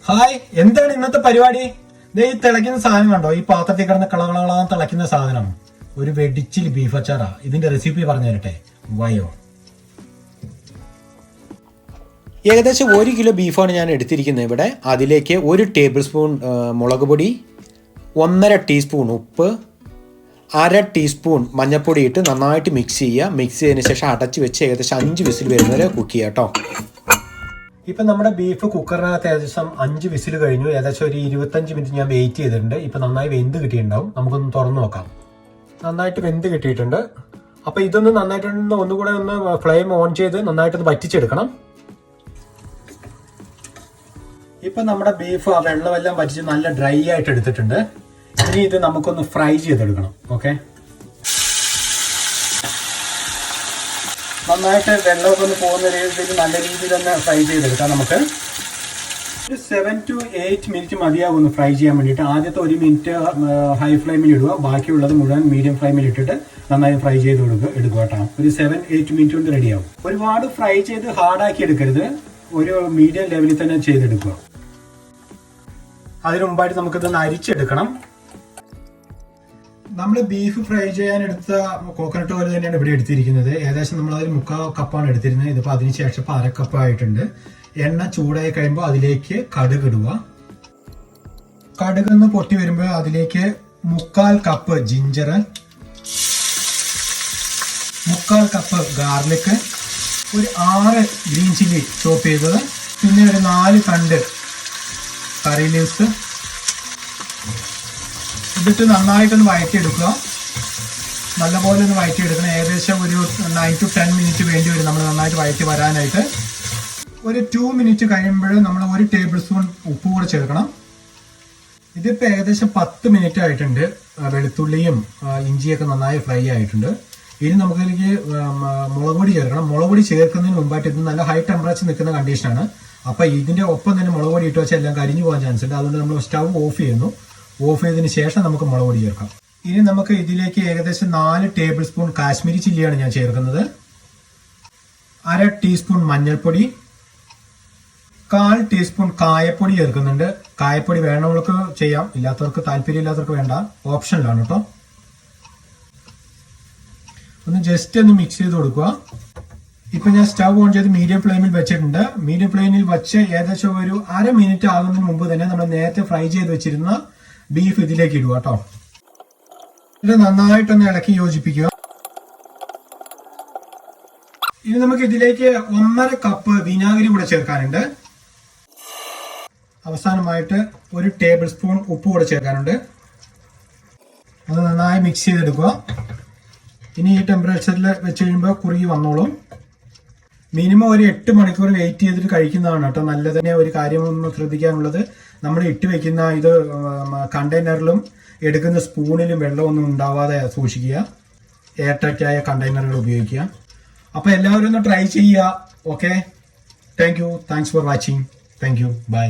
Hi, എന്താണ് ഇന്നത്തെ പരിപാടി? ഈ തിളയ്ക്കുന്ന സാധനം കണ്ടോ? ഈ പാത്രത്തിൽ കിടന്ന് കളകളാൻ തിളയ്ക്കുന്ന സാധനം ഒരു വെടിച്ചിൽ ബീഫ് അച്ചാറാ. ഇതിന്റെ റെസിപ്പി പറഞ്ഞു തരട്ടെ, വയോ. ഏകദേശം 1 കിലോ ബീഫാണ് ഞാൻ എടുത്തിരിക്കുന്നത് ഇവിടെ. അതിലേക്ക് 1 ടേബിൾ സ്പൂൺ മുളക് പൊടി, 1.5 ടീസ്പൂൺ ഉപ്പ്, 1/2 ടീസ്പൂൺ മഞ്ഞൾപ്പൊടി ഇട്ട് നന്നായിട്ട് മിക്സ് ചെയ്യുക. മിക്സ് ചെയ്തതിന് ശേഷം അടച്ച് വെച്ച് ഏകദേശം 5 വിസിൽ വരുന്നവരെ കുക്ക് ചെയ്യുക കേട്ടോ. ഇപ്പം നമ്മുടെ ബീഫ് കുക്കറിനകത്ത് ഏകദേശം 5 വിസിൽ കഴിഞ്ഞു. ഏകദേശം ഒരു 25 മിനിറ്റ് ഞാൻ വെയിറ്റ് ചെയ്തിട്ടുണ്ട്. ഇപ്പം നന്നായി വെന്ത് കിട്ടിയിട്ടുണ്ടാവും. നമുക്കൊന്ന് തുറന്നു നോക്കാം. നന്നായിട്ട് വെന്ത് കിട്ടിയിട്ടുണ്ട്. അപ്പം ഇതൊന്ന് നന്നായിട്ടൊന്ന് ഒന്നുകൂടെ ഒന്ന് ഫ്ലെയിം ഓൺ ചെയ്ത് നന്നായിട്ടൊന്ന് വറ്റിച്ചെടുക്കണം. ഇപ്പം നമ്മുടെ ബീഫ് ആ വെള്ളമെല്ലാം വറ്റിച്ച് നല്ല ഡ്രൈ ആയിട്ട് എടുത്തിട്ടുണ്ട്. ഇനി ഇത് നമുക്കൊന്ന് ഫ്രൈ ചെയ്തെടുക്കണം. ഓക്കെ, നന്നായിട്ട് വെള്ളമൊക്കെ ഒന്ന് പോകുന്ന രീതിയിൽ നല്ല രീതിയിൽ തന്നെ ഫ്രൈ ചെയ്തെടുക്കാം. നമുക്ക് ഒരു 7 to 8 മിനിറ്റ് മതിയാകും ഒന്ന് ഫ്രൈ ചെയ്യാൻ വേണ്ടിയിട്ട്. ആദ്യത്തെ 1 മിനിറ്റ് ഹൈ ഫ്ലെയിമിൽ ഇടുക, ബാക്കിയുള്ളത് മുഴുവൻ മീഡിയം ഫ്ലെയിമിൽ ഇട്ടിട്ട് നന്നായി ഫ്രൈ ചെയ്ത് എടുക്കുക കേട്ടോ. ഒരു 7-8 മിനിറ്റ് കൊണ്ട് റെഡിയാവും. ഒരുപാട് ഫ്രൈ ചെയ്ത് ഹാർഡാക്കി എടുക്കരുത്, ഒരു മീഡിയം ലെവലിൽ തന്നെ ചെയ്തെടുക്കുക. അതിനു മുമ്പായിട്ട് നമുക്കിതൊന്ന് അരിച്ചെടുക്കണം. നമ്മൾ ബീഫ് ഫ്രൈ ചെയ്യാൻ എടുത്ത കോക്കനട്ട് ഓയിൽ തന്നെയാണ് ഇവിടെ എടുത്തിരിക്കുന്നത്. ഏകദേശം നമ്മൾ അതിൽ 3/4 കപ്പാണ് എടുത്തിരുന്നത്. ഇതിപ്പോൾ അതിനുശേഷം ഇപ്പോൾ 1/2 കപ്പ് ആയിട്ടുണ്ട്. എണ്ണ ചൂടായി കഴിയുമ്പോൾ അതിലേക്ക് കടുക് ഇടുക. കടുക് ഒന്ന് പൊട്ടി വരുമ്പോൾ അതിലേക്ക് 3/4 കപ്പ് ജിഞ്ചർ, 3/4 കപ്പ് ഗാർലിക്, ഒരു 6 ഗ്രീൻ ചില്ലി ചോപ്പ് ചെയ്തത്, പിന്നെ ഒരു 4 തണ്ട് കറി ലീവ്സ് ഇതിട്ട് നന്നായിട്ടൊന്ന് വഴറ്റിയെടുക്കുക. നല്ലപോലെ ഒന്ന് വഴറ്റിയെടുക്കണം. ഏകദേശം ഒരു 9 to 10 മിനിറ്റ് വേണ്ടി വരും നമ്മൾ നന്നായിട്ട് വഴറ്റി വരാനായിട്ട്. ഒരു 2 മിനിറ്റ് കഴിയുമ്പോൾ നമ്മൾ 1 ടേബിൾ സ്പൂൺ ഉപ്പ് കൂടെ ചേർക്കണം. ഇതിപ്പോൾ ഏകദേശം 10 മിനിറ്റ് ആയിട്ടുണ്ട്. വെളുത്തുള്ളിയും ഇഞ്ചിയൊക്കെ നന്നായി ഫ്രൈ ആയിട്ടുണ്ട്. ഇനി നമുക്കിതിലേക്ക് മുളക് പൊടി ചേർക്കണം. മുളക് പൊടി ചേർക്കുന്നതിന് മുമ്പായിട്ട് ഇത് നല്ല ഹൈ ടെമ്പറേച്ചർ നിൽക്കുന്ന കണ്ടീഷനാണ്. അപ്പോൾ ഇതിൻ്റെ ഒപ്പം തന്നെ മുളക് പൊടി ഇട്ട് വെച്ചാൽ എല്ലാം കരിഞ്ഞു പോകാൻ ചാൻസ് ഉണ്ട്. അതുകൊണ്ട് നമ്മൾ സ്റ്റൗ ഓഫ് ചെയ്യുന്നു. ഓഫ് ചെയ്തതിന് ശേഷം നമുക്ക് മുളക് പൊടി ചേർക്കാം. ഇനി നമുക്ക് ഇതിലേക്ക് ഏകദേശം 4 ടേബിൾ സ്പൂൺ കാശ്മീരി ചില്ലിയാണ് ഞാൻ ചേർക്കുന്നത്. 1/2 ടീസ്പൂൺ മഞ്ഞൾപ്പൊടി, 1/4 ടീസ്പൂൺ കായപ്പൊടി ചേർക്കുന്നുണ്ട്. കായപ്പൊടി വേണവർക്ക് ചെയ്യാം, ഇല്ലാത്തവർക്ക് താല്പര്യമില്ലാത്തവർക്ക് വേണ്ട, ഓപ്ഷനിലാണ് കേട്ടോ. ഒന്ന് ജസ്റ്റ് ഒന്ന് മിക്സ് ചെയ്ത് കൊടുക്കുക. ഇപ്പൊ ഞാൻ സ്റ്റവ് ഓൺ ചെയ്ത് മീഡിയം ഫ്ലെയിമിൽ വെച്ചിട്ടുണ്ട്. മീഡിയം ഫ്ലെയിമിൽ വെച്ച് ഏകദേശം ഒരു 1/2 മിനിറ്റ് ആകുന്നതിന് മുമ്പ് തന്നെ നമ്മൾ നേരത്തെ ഫ്രൈ ചെയ്ത് വെച്ചിരുന്ന ബീഫ് ഇതിലേക്ക് ഇടുക കേട്ടോ. ഇത് നന്നായിട്ടൊന്ന് ഇളക്കി യോജിപ്പിക്കുക. ഇനി നമുക്ക് ഇതിലേക്ക് 1.5 കപ്പ് വിനാഗിരി കൂടെ ചേർക്കാനുണ്ട്. അവസാനമായിട്ട് 1 ടേബിൾ സ്പൂൺ ഉപ്പ് കൂടെ ചേർക്കാനുണ്ട്. അത് നന്നായി മിക്സ് ചെയ്തെടുക്കുക. ഇനി ഈ ടെമ്പറേച്ചറിൽ വെച്ച് കഴിയുമ്പോൾ കുറുകി വന്നോളും. മിനിമം ഒരു 8 മണിക്കൂർ വെയിറ്റ് ചെയ്തിട്ട് കഴിക്കുന്നതാണ് കേട്ടോ നല്ലത്. തന്നെ ഒരു കാര്യം ഒന്ന് ശ്രദ്ധിക്കാനുള്ളത്, നമ്മൾ ഇട്ട് വെക്കുന്ന ഇത് കണ്ടെയ്നറിലും എടുക്കുന്ന സ്പൂണിലും വെള്ളമൊന്നും ഉണ്ടാവാതെ സൂക്ഷിക്കുക. എയർ ടൈറ്റ് ആയ കണ്ടെയ്നറുകൾ ഉപയോഗിക്കുക. അപ്പോൾ എല്ലാവരും ഒന്ന് ട്രൈ ചെയ്യുക. Okay, thanks for watching. Thank you, by.